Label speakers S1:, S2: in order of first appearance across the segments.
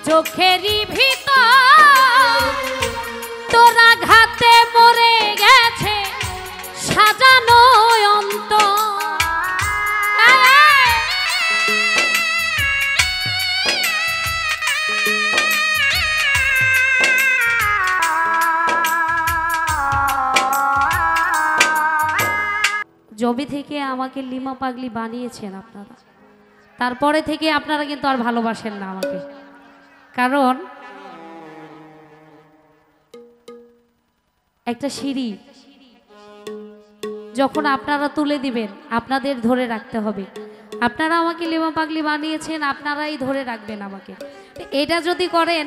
S1: চোখেরই ভিতর তোরা ঘাতে মরে গেছে সাজানো অন্তর। জবে থেকে আমাকে লিমা পাগলি বানিয়েছেন আপনারা, তারপরে থেকে আপনারা কিন্তু আর ভালোবাসেন না আমাকে। কারণ একটা সিঁড়ি যখন আপনারা তুলে দিবেন আপনাদের ধরে রাখতে হবে। আপনারা আমাকে লিমা পাগলি বানিয়েছেন, আপনারাই ধরে রাখবেন আমাকে। এটা যদি করেন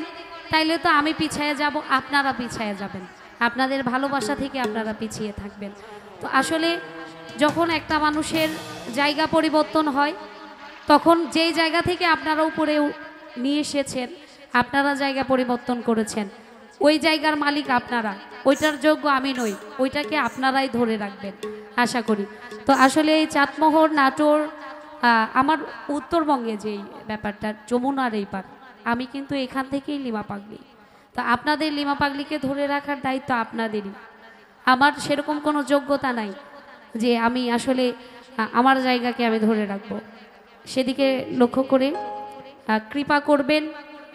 S1: তাইলে তো আমি পিছিয়ে যাব, আপনারা পিছিয়ে যাবেন, আপনাদের ভালোবাসা থেকে আপনারা পিছিয়ে থাকবেন। তো আসলে যখন একটা মানুষের জায়গা পরিবর্তন হয় তখন যেই জায়গা থেকে আপনারা উপরে নিয়ে এসেছেন, আপনারা জায়গা পরিবর্তন করেছেন, ওই জায়গার মালিক আপনারা, ওইটার যোগ্য আমি নই, ওইটাকে আপনারাই ধরে রাখবেন আশা করি। তো আসলে এই চাটমোহর নাটোর আমার উত্তরবঙ্গে যেই ব্যাপারটা যমুনার এই পার, আমি কিন্তু এখান থেকেই লিমা পাগলি। তো আপনাদের লিমা পাগলিকে ধরে রাখার দায়িত্ব আপনাদেরই। আমার সেরকম কোনো যোগ্যতা নাই যে আমি আসলে আমার জায়গাকে আমি ধরে রাখবো। সেদিকে লক্ষ্য করে কৃপা করবেন,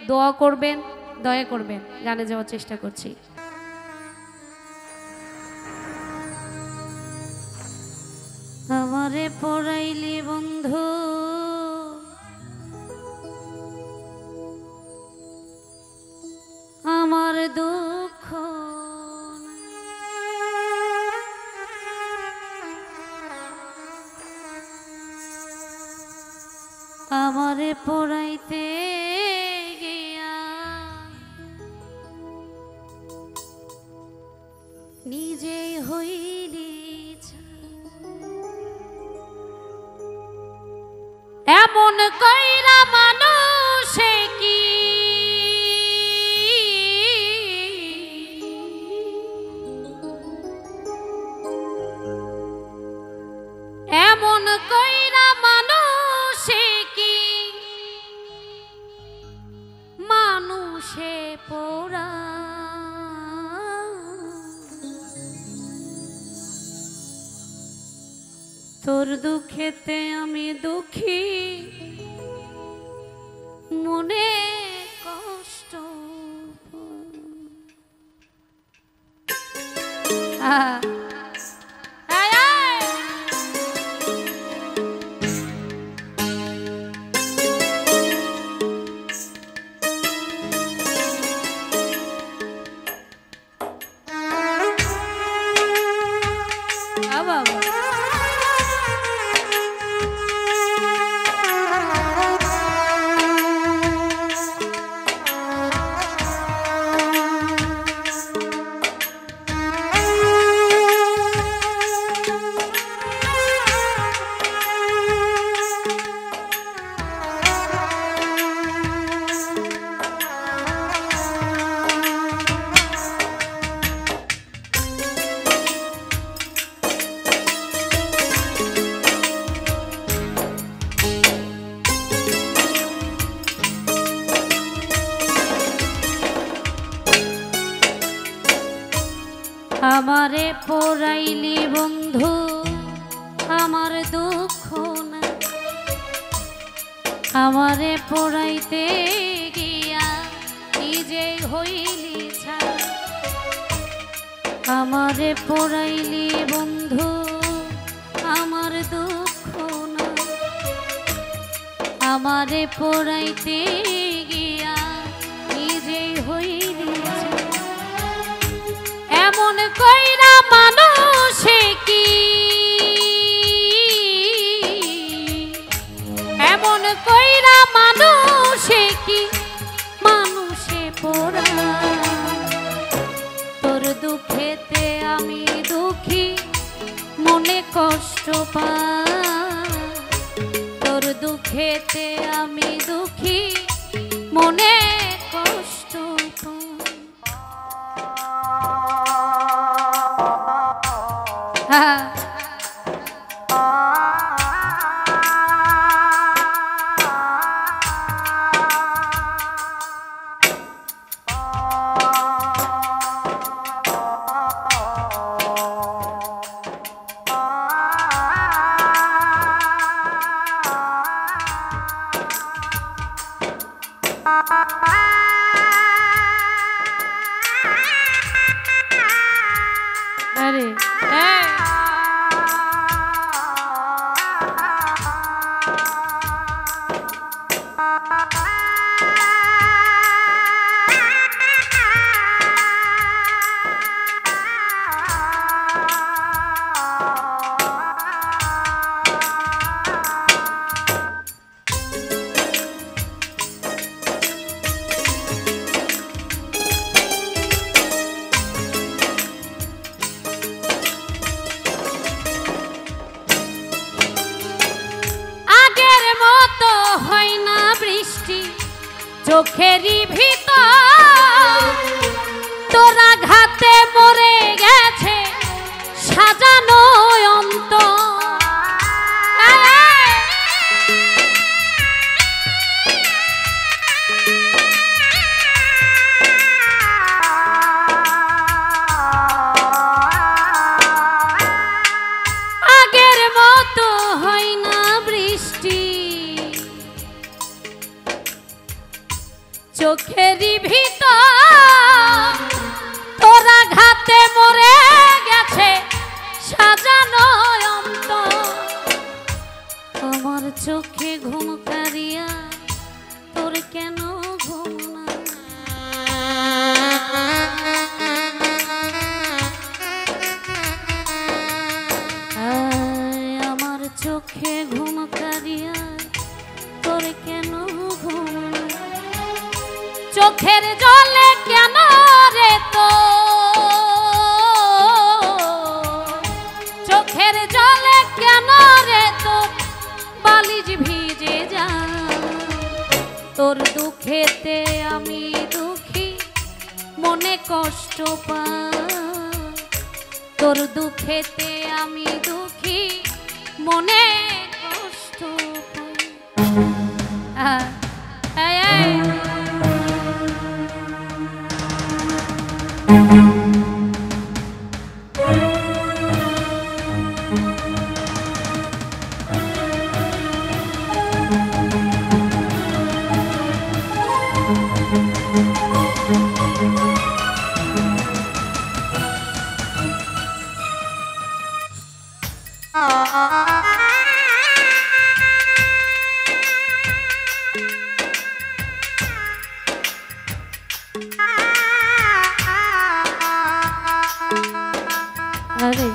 S1: দোয়া করবেন, দয়া করবেন। গানে যাওয়ার চেষ্টা করছি। আমারে পড়াইলি বন্ধু আমার দুঃখ, আমারে পড়াইতে গিয়া নিজেই হইলি এমন কইরা মানুষে কি এমন কইরা মানুষে কি মানুষে পোড়া তোর দুঃখেতে আমি দুঃখী মনে কষ্ট আমারে পড়াইলি বন্ধু আমার দুঃখ না, আমারে পড়াইতে গিয়া নিজেই হইলি ছাড়। আমারে পড়াইলি বন্ধু আমার দুঃখ না, আমারে পড়াইতে গিয়া নিজেই হইলি ছাড়। এমন কইরা মানুষে কি এমন কইরা মানুষে কি মানুষে পোড়া তোর দুঃখেতে আমি দুঃখী মনে কষ্ট পাই তোর দুঃখেতে আমি দুঃখী মনে কষ্ট পাই। আরে চোখেরই ভিতর তোরা ঘাতে মরে গেছে সাজানো অন্তর। আগের মতো হয় না বৃষ্টি চোখেরই ভিতর তোরা ঘাতে মরে গেছে সাজানো অন্তর। আমার চোখে ঘুম কারিয়া তোর কেন ঘুম না? আমার চোখে ঘুম কারিয়া তোর কেন ঘুম না? চোখের জলে কেন রে তো চোখের জলে কেন রে তো বালিশ ভিজে যায়? তোর দুঃখেতে আমি দুঃখী মনে কষ্ট পাই। তোর দুঃখেতে আমি দুঃখী মনে কষ্ট পাই। আরে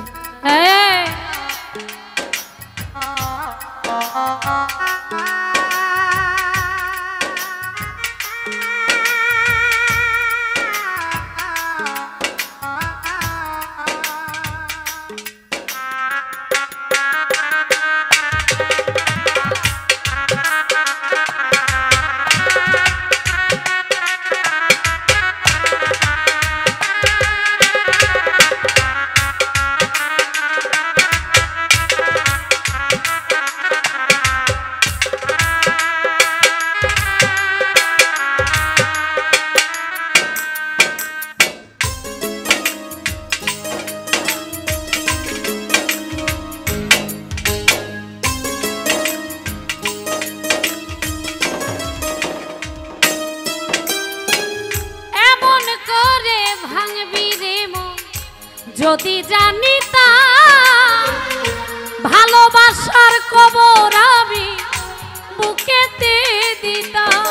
S1: যদি জানিতাম ভালোবাসার কবর আমি বুকেতে দিতাম।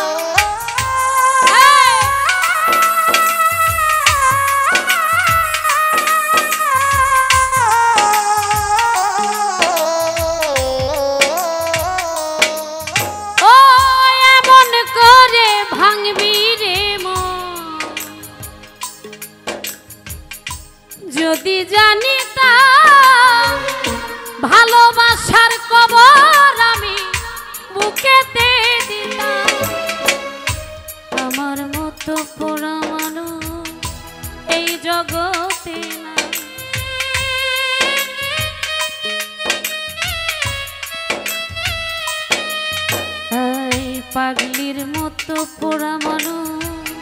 S1: ও এমন করে ভাঙবি রে মন, যদি জানিতাম ভালোবাসার কবর আমি বুকেতে দিতাম। আমার মতো পোড়া মানুষ এই জগতে না। পাগলির মতো পোড়া মানুষ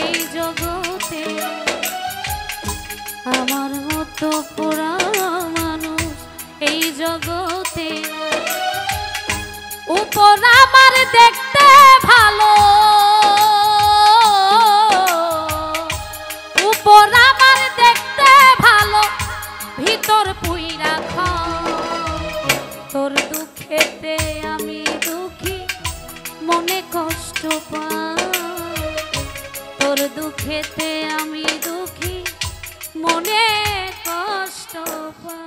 S1: এই জগতে, আমার মতো পোড়া মানুষ এই জগতে। উপর আমার দেখতে ভালো কষ্ট পাই, তোর দুঃখেতে আমি দুঃখী মনে কষ্ট পাই।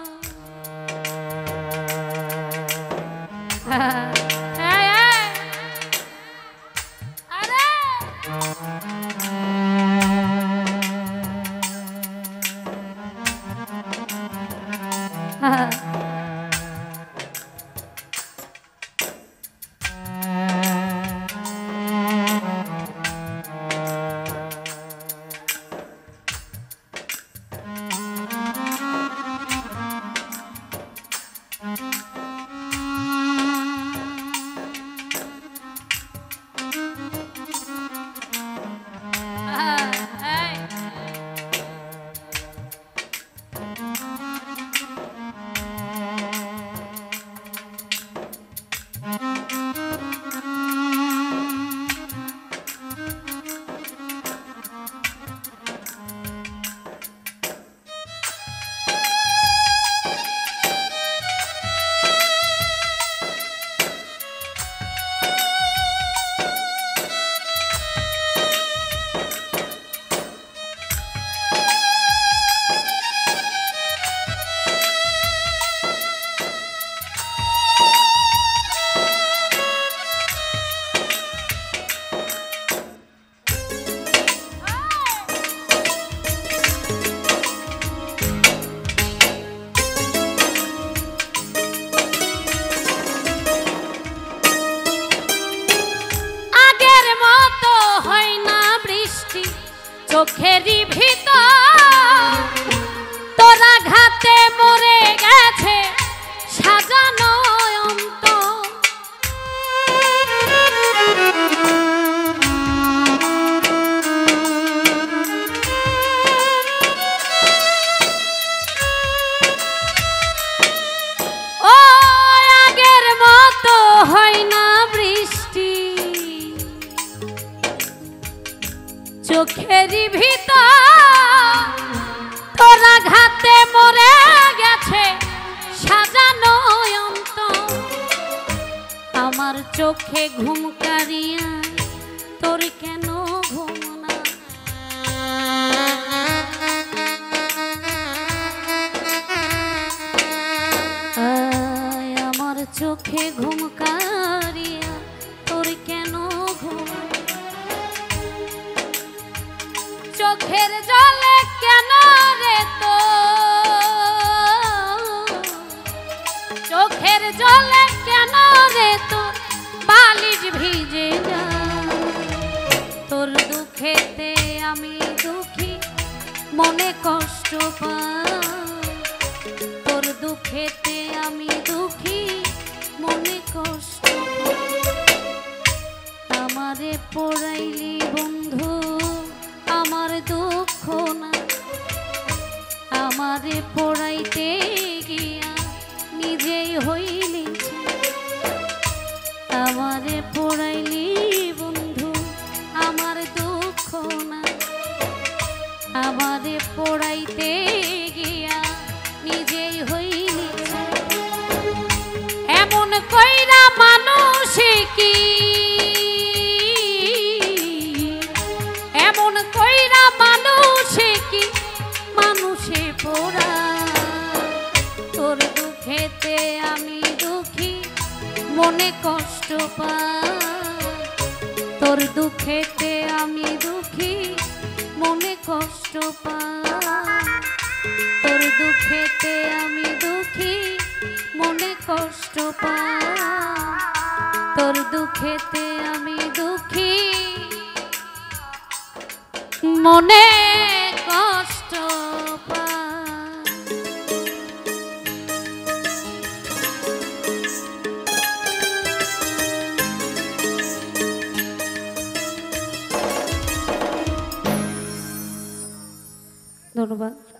S1: চোখেরই ভিতর তোরা ঘাতে মরে গেছে সাজানো অন্তর। ও আগের মতো হয় না বৃষ্টি, চোখেরই ভিতর তোরা ঘাতে মরে গেছে সাজানো অন্তর। আমার চোখে ঘুম কারিয়া তোর কেন ঘুম না, আমার চোখে ঘুম কারিয়া তোর কেন ঘুম, চোখের জলে কেন রে তো, চোখের জলে কেন রে তোর বালিশ ভিজে না। তোর দুঃখেতে আমি দুঃখী মনে কষ্ট পাই, তোর দুঃখেতে আমি দুঃখী মনে কষ্ট পাই। আমারে পড়াইলি বন্ধু আমার দুঃখ না, আমারে পড়াইতে গিয়া নিজেই হইলি, আমারে পড়াইলি বন্ধু আমার দুঃখ না, আমারে পড়াইতে গিয়া নিজেই হইলি। এমন কইরা মানুষ কি, এমন কইরা মানুষে কি মানুষে পোড়া। তোর দুঃখেতে আমি দুঃখী মনে কষ্ট পাই, তোর দুঃখেতে আমি দুঃখী মনে কষ্ট পাই, তোর দুঃখেতে আমি দুঃখী মনে কষ্ট পাই, তোর দুঃখেতে আমি দুঃখী মনে কষ্ট পাই। ধন্যবাদ।